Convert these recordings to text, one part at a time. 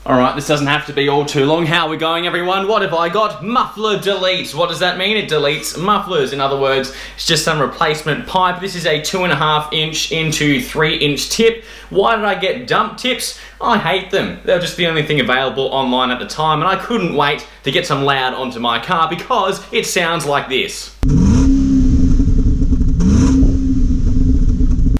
Alright, this doesn't have to be all too long. How are we going, everyone? What have I got? Muffler delete. What does that mean? It deletes mufflers. In other words, it's just some replacement pipe. This is a 2.5 inch into 3 inch tip. Why did I get dump tips? I hate them. They were just the only thing available online at the time, and I couldn't wait to get some loud onto my car because it sounds like this.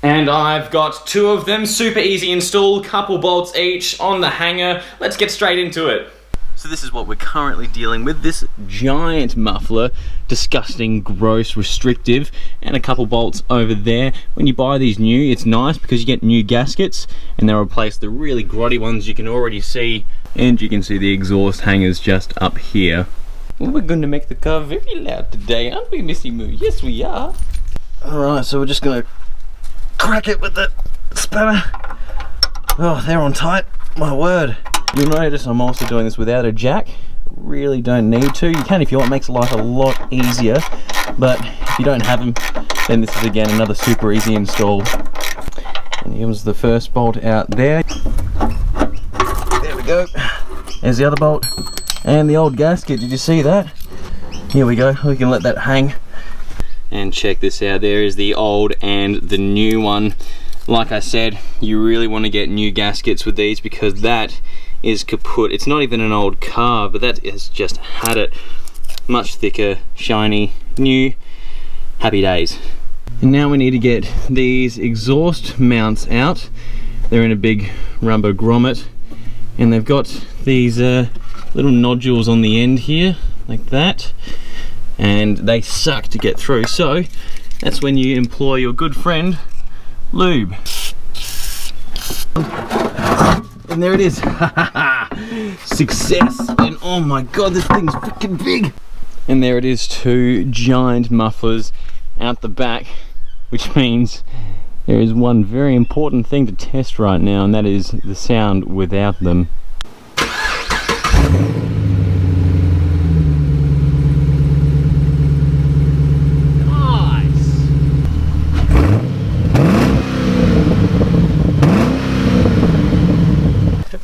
And I've got 2 of them, super easy install, couple bolts each on the hanger. Let's get straight into it. So this is what we're currently dealing with, this giant muffler, disgusting, gross, restrictive, and a couple bolts over there. When you buy these new, it's nice because you get new gaskets and they'll replace the really grotty ones you can already see, and you can see the exhaust hangers just up here. Well, we're going to make the car very loud today, aren't we, Missy Moo? Yes, we are. Alright, so we're just going to crack it with the spanner. Oh, they're on tight, my word. You'll notice I'm also doing this without a jack. Really don't need to. You can if you want, it makes life a lot easier, but if you don't have them, then this is again another super easy install. And here's the first bolt out there. There we go. There's the other bolt and the old gasket. Did you see that? Here we go. We can let that hang. And check this out, there is the old and the new one. Like I said, you really want to get new gaskets with these because that is kaput. It's not even an old car, but that has just had it. Much thicker, shiny, new, happy days. And now we need to get these exhaust mounts out. They're in a big rubber grommet, and they've got these little nodules on the end here, like that. And they suck to get through, so that's when you employ your good friend lube. And there it is. Success. And oh my god, this thing's freaking big. And there it is, 2 giant mufflers out the back, which means there is one very important thing to test right now, and that is the sound without them.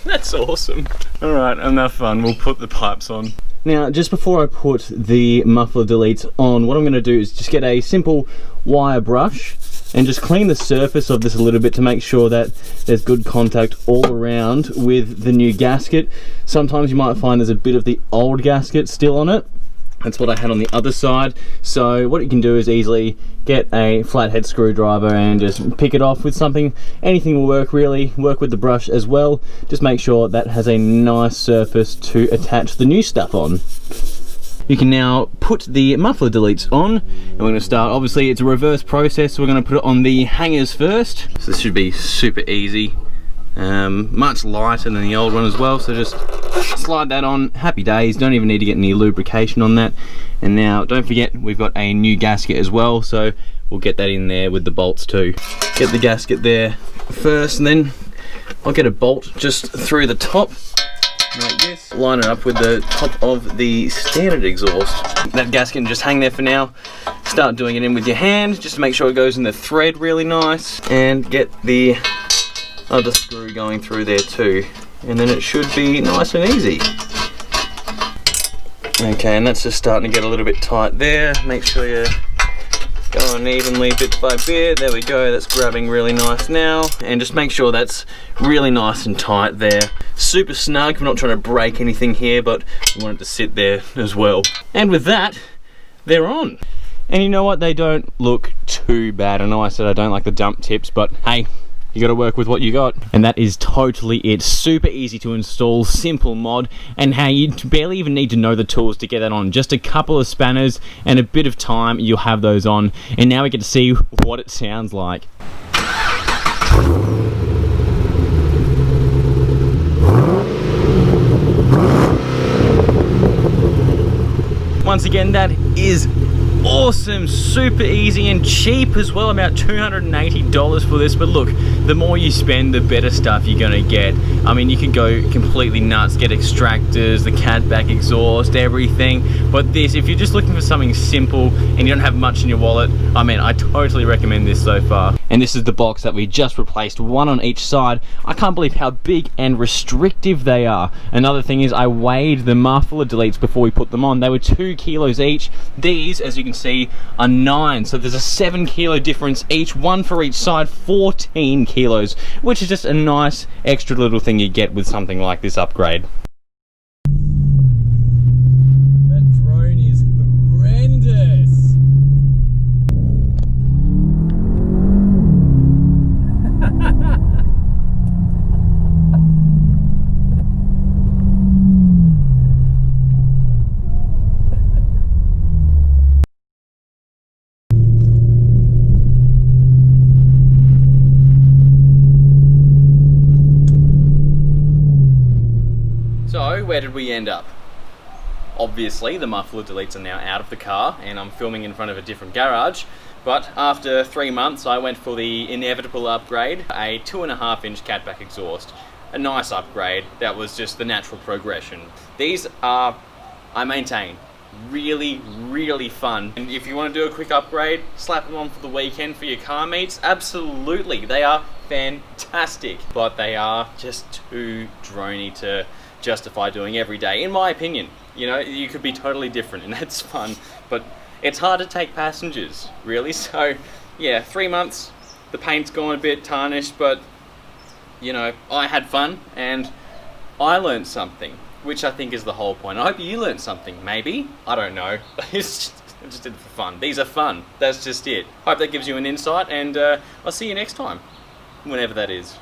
That's awesome. Alright, enough fun, we'll put the pipes on. Now, just before I put the muffler deletes on, what I'm going to do is just get a simple wire brush and just clean the surface of this a little bit to make sure that there's good contact all around with the new gasket. Sometimes you might find there's a bit of the old gasket still on it. That's what I had on the other side. So what you can do is easily get a flathead screwdriver and just pick it off with something. Anything will work really. Work with the brush as well. Just make sure that has a nice surface to attach the new stuff on. You can now put the muffler deletes on, and we're going to start. Obviously it's a reverse process, so we're going to put it on the hangers first. So this should be super easy. Much lighter than the old one as well, so just slide that on, happy days. Don't even need to get any lubrication on that. And now don't forget, we've got a new gasket as well, so we'll get that in there with the bolts too. Get the gasket there first, and then I'll get a bolt just through the top like this, line it up with the top of the standard exhaust. That gasket can just hang there for now. Start doing it in with your hand just to make sure it goes in the thread really nice, and get the other screw going through there too, and then it should be nice and easy. Okay, and that's just starting to get a little bit tight there. Make sure you're going evenly bit by bit. There we go, that's grabbing really nice now, and just make sure that's really nice and tight there. Super snug. We're not trying to break anything here, but we want it to sit there as well. And with that, they're on. And you know what, they don't look too bad. I know I said I don't like the dump tips, but hey, you got to work with what you got. And that is totally it. Super easy to install, simple mod, and hey, you barely even need to know the tools to get that on. Just a couple of spanners and a bit of time, you'll have those on. And now we get to see what it sounds like. Once again, that is awesome, super easy and cheap as well, about $280 for this. But look, the more you spend, the better stuff you're gonna get. I mean, you can go completely nuts, get extractors, the catback exhaust, everything. But this, if you're just looking for something simple and you don't have much in your wallet, I mean, I totally recommend this so far. And this is the box that we just replaced, one on each side. I can't believe how big and restrictive they are. Another thing is I weighed the muffler deletes before we put them on. They were 2 kilos each. These, as you can see, are 9. So there's a 7 kilo difference each, one for each side, 14 kilos, which is just a nice extra little thing you get with something like this upgrade. That drone is horrendous. So, where did we end up? Obviously, the muffler deletes are now out of the car, and I'm filming in front of a different garage. But after 3 months, I went for the inevitable upgrade, a 2.5-inch catback exhaust. A nice upgrade. That was just the natural progression. These are, I maintain, really, really fun. And if you want to do a quick upgrade, slap them on for the weekend for your car meets, absolutely. They are fantastic, but they are just too droney to justify doing every day, in my opinion. You know, you could be totally different and that's fun, but it's hard to take passengers, really. So yeah, 3 months, the paint's gone a bit tarnished, but you know, I had fun and I learned something, which I think is the whole point. I hope you learned something, maybe. I don't know. I just did it for fun. These are fun. That's just it. Hope that gives you an insight, and I'll see you next time, whenever that is.